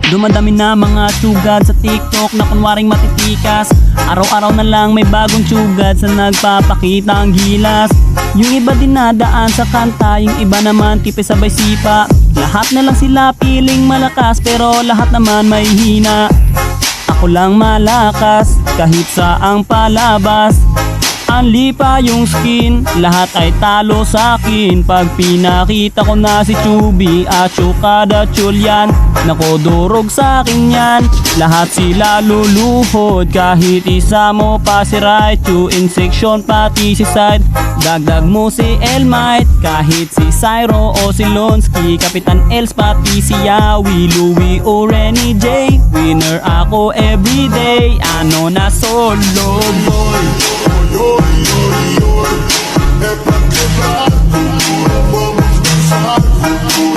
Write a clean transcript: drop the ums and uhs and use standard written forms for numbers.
Dumadami na mga tsugad sa TikTok na kunwaring matitikas. Araw-araw na lang may bagong tsugad sa nagpapakita ang gilas. Yung iba dinadaan sa kanta, yung iba naman tipe sabay sipa. Lahat na lang sila piling malakas pero lahat naman may hina. Ako lang malakas kahit saang palabas. Anli pa yung skin, lahat ay talo sa akin. Pag pinakita ko na si Chubby at Chukada Chulyan, nako durog sa akin yan. Lahat sila luluhod, kahit isa mo pa si Raichu. In section pati si Side, dagdag mo si Elmite. Kahit si Cyro o si Lonsky, Kapitan Els pati si Yawi, Louie o Renny J. Winner ako everyday, ano na solo boy. É pra quebrar, vamos dançar.